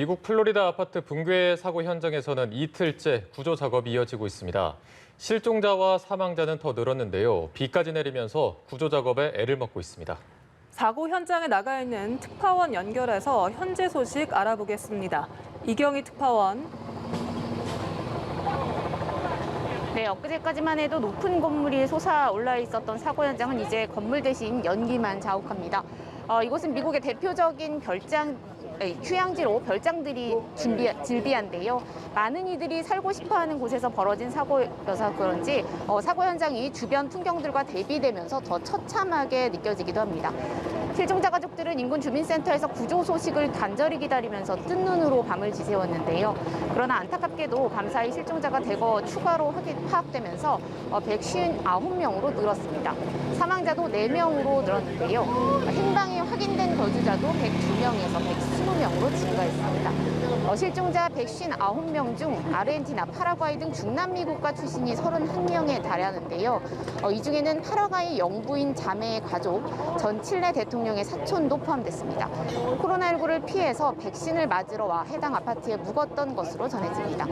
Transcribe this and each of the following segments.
미국 플로리다 아파트 붕괴 사고 현장에서는 이틀째 구조 작업이 이어지고 있습니다. 실종자와 사망자는 더 늘었는데요. 비까지 내리면서 구조 작업에 애를 먹고 있습니다. 사고 현장에 나가 있는 특파원 연결해서 현재 소식 알아보겠습니다. 이경희 특파원. 네, 엊그제까지만 해도 높은 건물이 솟아올라 있었던 사고 현장은 이제 건물 대신 연기만 자욱합니다. 이곳은 미국의 대표적인 휴양지로 별장들이 즐비한데요. 많은 이들이 살고 싶어하는 곳에서 벌어진 사고여서 그런지 사고 현장이 주변 풍경들과 대비되면서 더 처참하게 느껴지기도 합니다. 실종자 가족들은 인근 주민센터에서 구조 소식을 간절히 기다리면서 뜬 눈으로 밤을 지새웠는데요. 그러나 안타깝게도 밤사이 실종자가 대거 추가로 파악되면서 159명으로 늘었습니다. 사망자도 4명으로 늘었는데요. 행방이 확인된 거주자도 102명에서 120명으로 증가했습니다. 실종자 159명 중 아르헨티나, 파라과이 등 중남미 국가 출신이 31명에 달하는데요. 이 중에는 파라과이 영부인 자매의 가족, 전 칠레 대통령의 사촌도 포함됐습니다. 코로나19를 피해서 백신을 맞으러 와 해당 아파트에 묵었던 것으로 전해집니다.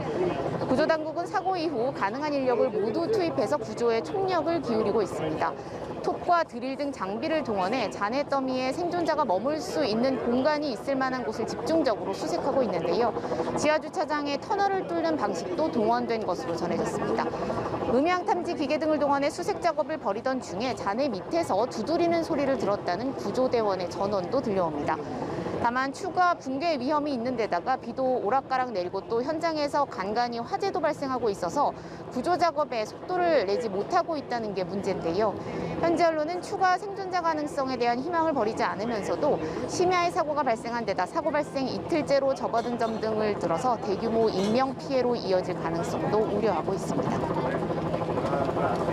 구조당국은 사고 이후 가능한 인력을 모두 투입해서 구조에 총력을 기울이고 있습니다. 톱과 드릴 등 장비를 동원해 잔해 더미에 생존자가 머물 수 있는 공간이 있을 만한 곳을 집중적으로 수색하고 있는데요. 지하주차장에 터널을 뚫는 방식도 동원된 것으로 전해졌습니다. 음향 탐지 기계 등을 동원해 수색 작업을 벌이던 중에 잔해 밑에서 두드리는 소리를 들었다는 구조대원의 전원도 들려옵니다. 다만 추가 붕괴 위험이 있는 데다가 비도 오락가락 내리고 또 현장에서 간간히 화재도 발생하고 있어서 구조 작업에 속도를 내지 못하고 있다는 게 문제인데요. 현재 언론은 추가 생존자 가능성에 대한 희망을 버리지 않으면서도 심야의 사고가 발생한 데다 사고 발생 이틀째로 접어든 점 등을 들어서 대규모 인명 피해로 이어질 가능성도 우려하고 있습니다.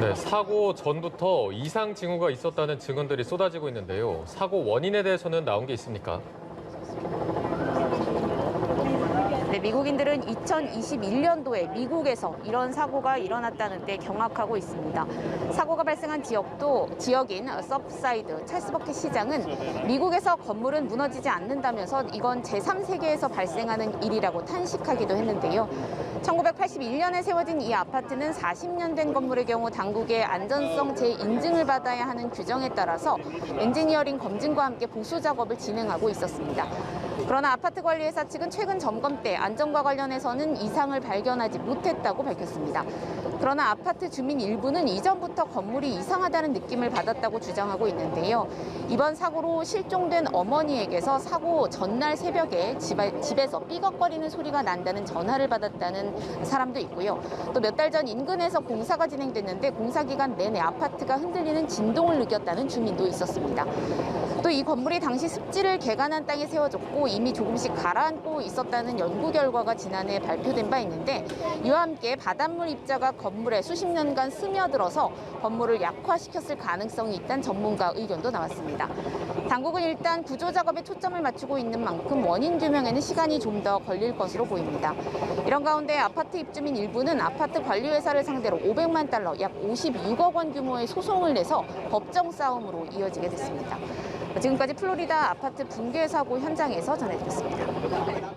네, 사고 전부터 이상 징후가 있었다는 증언들이 쏟아지고 있는데요. 사고 원인에 대해서는 나온 게 있습니까? 네, 미국인들은 2021년도에 미국에서 이런 사고가 일어났다는데 경악하고 있습니다. 사고가 발생한 지역인 서브사이드 찰스버켓 시장은 미국에서 건물은 무너지지 않는다면서 이건 제3세계에서 발생하는 일이라고 탄식하기도 했는데요. 1981년에 세워진 이 아파트는 40년 된 건물의 경우 당국의 안전성 재인증을 받아야 하는 규정에 따라서 엔지니어링 검증과 함께 보수 작업을 진행하고 있었습니다. 그러나 아파트 관리회사 측은 최근 점검 때 안전과 관련해서는 이상을 발견하지 못했다고 밝혔습니다. 그러나 아파트 주민 일부는 이전부터 건물이 이상하다는 느낌을 받았다고 주장하고 있는데요. 이번 사고로 실종된 어머니에게서 사고 전날 새벽에 집에서 삐걱거리는 소리가 난다는 전화를 받았다는 사람도 있고요. 또 몇 달 전 인근에서 공사가 진행됐는데 공사 기간 내내 아파트가 흔들리는 진동을 느꼈다는 주민도 있었습니다. 또 이 건물이 당시 습지를 개간한 땅에 세워졌고 이미 조금씩 가라앉고 있었다는 연구 결과가 지난해 발표된 바 있는데 이와 함께 바닷물 입자가 건물에 수십 년간 스며들어서 건물을 약화시켰을 가능성이 있다는 전문가 의견도 나왔습니다. 당국은 일단 구조 작업에 초점을 맞추고 있는 만큼 원인 규명에는 시간이 좀 더 걸릴 것으로 보입니다. 이런 가운데 아파트 입주민 일부는 아파트 관리회사를 상대로 500만 달러, 약 56억 원 규모의 소송을 내서 법정 싸움으로 이어지게 됐습니다. 지금까지 플로리다 아파트 붕괴 사고 현장에서 전해드렸습니다.